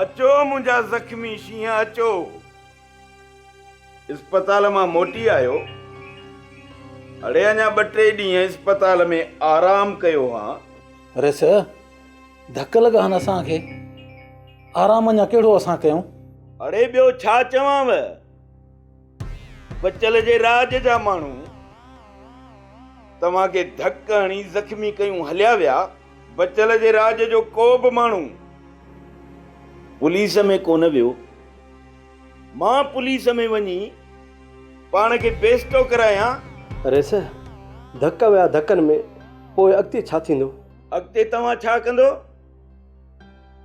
अचो मुंहिंजा ज़ख़्मी शींहं अचो। इस्पताल मां मोटी आयो। अड़े अञा 2-3 ॾींहं इस्पताल में आराम कयो हा। अरे सर, धक लॻा आहिनि असांखे। आराम अञा कहिड़ो असां कयूं? अड़े ॿियो छा चवांव, बचल जे राज जा माण्हू तव्हांखे धक हणी ज़ख़्मी कयूं हलिया विया। बचल जे राज जो को बि माण्हू पुलिस में कोन वियो। मां पुलिस में वञी पाण खे बेइज़्तो करायां। अरे सर, धक विया धकनि में, पोइ अॻिते छा थींदो? अॻिते तव्हां छा कंदो?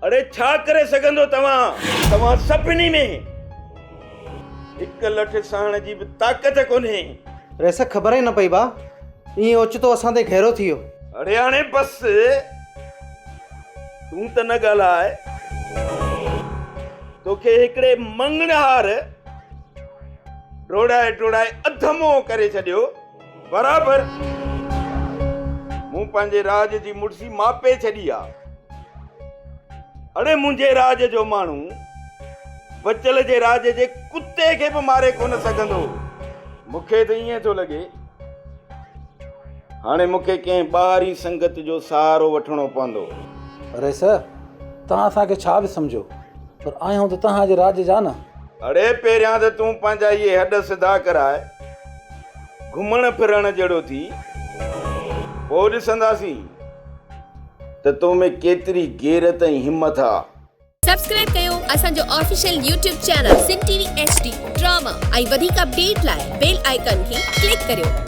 अड़े छा करे सघंदो तव्हां सभिनी में हिकु लठ सहण जी बि ताक़त कोन्हे। अरे सर, ख़बर ई न पई बा, ईअं ओचितो असां ते घेरो थी वियो। अड़े हाणे बस तूं त न ॻाल्हाए। तोखे हिकिड़े मंगणहार रोड़ाए टोड़ाए अधमो करे छॾियो। बराबर मूं पंहिंजे राज जी मुर्सी मापे छॾी आहे। अड़े मुंहिंजे राज जो माण्हू बचल जे राज जे कुत्ते खे बि मारे कोन सघंदो। मूंखे त ईअं थो लॻे हाणे मूंखे कंहिं ॿाहिरी संगत जो सहारो वठणो पवंदो। अरे सर, तव्हां असांखे छा बि सम्झो, पर आहियूं त तव्हांजे राज जा न। अड़े पहिरियां त तूं पंहिंजा इहे हॾ सिधा कराए, घुमण फिरण जहिड़ो थी, पोइ ॾिसंदासीं त तो में केतिरी गैरत ऐं हिम्मत आहे। सब्सक्राइब कयो असांजो official YouTube channel Sindh TV HD drama ऐं वधीक अपडेट लाइ बेल आइकन खे क्लिक करियो।